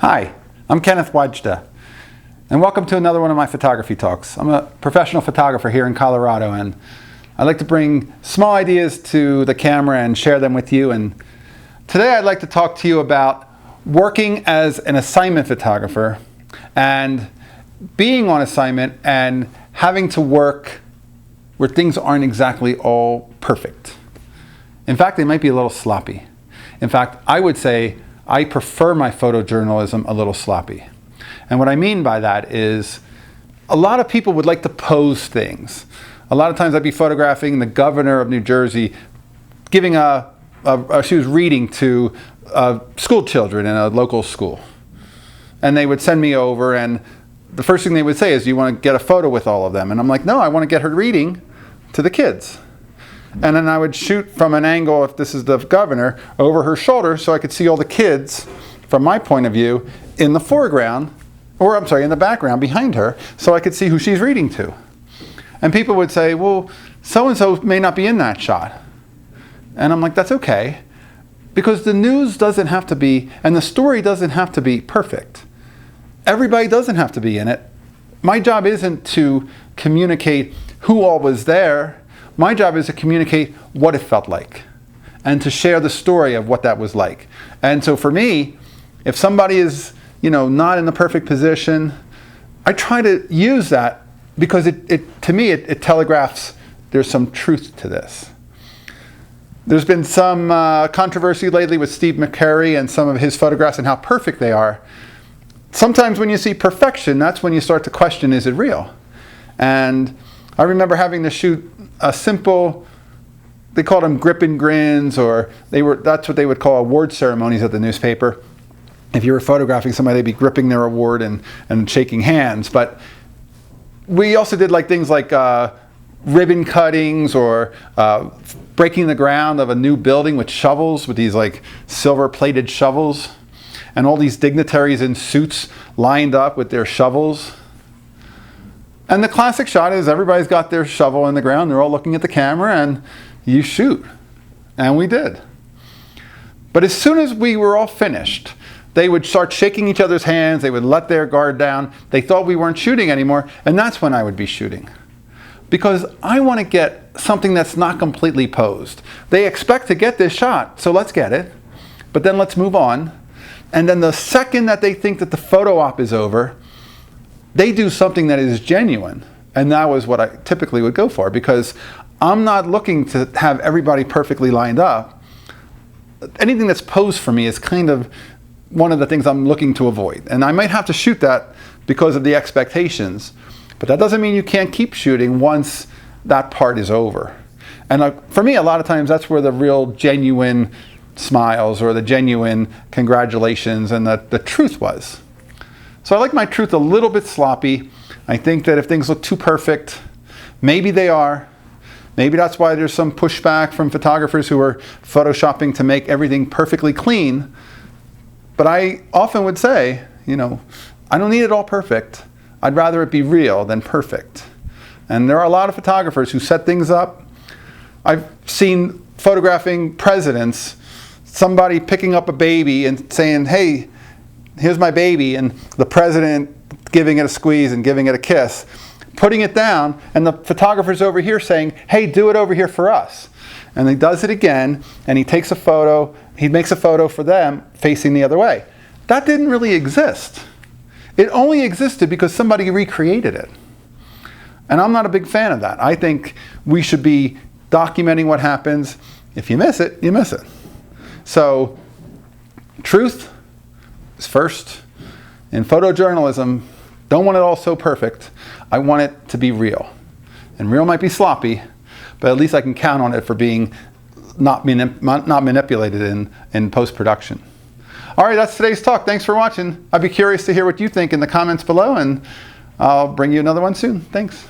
Hi, I'm Kenneth WAJDA, and welcome to another one of my photography talks. I'm a professional photographer here in Colorado, and I like to bring small ideas to the camera and share them with you. And today I'd like to talk to you about working as an assignment photographer and being on assignment and having to work where things aren't exactly all perfect. In fact, they might be a little sloppy. In fact, I would say I prefer my photojournalism a little sloppy. And what I mean by that is a lot of people would like to pose things. A lot of times I'd be photographing the governor of New Jersey giving she was reading to school children in a local school. And they would send me over, and the first thing they would say is, do you want to get a photo with all of them? And I'm like, no, I want to get her reading to the kids. And then I would shoot from an angle, if this is the governor, over her shoulder so I could see all the kids, from my point of view, in the foreground, or I'm sorry, in the background behind her, so I could see who she's reading to. And people would say, well, so-and-so may not be in that shot. And I'm like, that's okay, because the news doesn't have to be, and the story doesn't have to be perfect. Everybody doesn't have to be in it. My job isn't to communicate who all was there. My job is to communicate what it felt like and to share the story of what that was like. And so for me, if somebody is, not in the perfect position, I try to use that because to me it telegraphs there's some truth to this. There's been some controversy lately with Steve McCurry and some of his photographs and how perfect they are. Sometimes when you see perfection, that's when you start to question, is it real? And I remember having to shoot a simple, they called them grip and grins, or that's what they would call award ceremonies at the newspaper. If you were photographing somebody, they'd be gripping their award and shaking hands. But we also did things like ribbon cuttings or breaking the ground of a new building with shovels, with these silver plated shovels, and all these dignitaries in suits lined up with their shovels. And the classic shot is everybody's got their shovel in the ground, they're all looking at the camera, and you shoot. And we did. But as soon as we were all finished, they would start shaking each other's hands, they would let their guard down, they thought we weren't shooting anymore, and that's when I would be shooting. Because I want to get something that's not completely posed. They expect to get this shot, so let's get it, but then let's move on. And then the second that they think that the photo op is over, they do something that is genuine. And that was what I typically would go for, because I'm not looking to have everybody perfectly lined up. Anything that's posed for me is kind of one of the things I'm looking to avoid. And I might have to shoot that because of the expectations, but that doesn't mean you can't keep shooting once that part is over. And for me, a lot of times that's where the real genuine smiles or the genuine congratulations and the truth was. So I like my truth a little bit sloppy. I think that if things look too perfect, maybe they are. Maybe that's why there's some pushback from photographers who are photoshopping to make everything perfectly clean. But I often would say, I don't need it all perfect. I'd rather it be real than perfect. And there are a lot of photographers who set things up. I've seen photographing presidents, somebody picking up a baby and saying, hey, here's my baby, and the president giving it a squeeze and giving it a kiss, putting it down, and the photographer's over here saying, hey, do it over here for us. And he does it again, and he takes a photo, he makes a photo for them facing the other way. That didn't really exist. It only existed because somebody recreated it. And I'm not a big fan of that. I think we should be documenting what happens. If you miss it, you miss it. So, truth is first. In photojournalism, don't want it all so perfect. I want it to be real. And real might be sloppy, but at least I can count on it for being not manipulated in post-production. All right, that's today's talk. Thanks for watching. I'd be curious to hear what you think in the comments below, and I'll bring you another one soon. Thanks.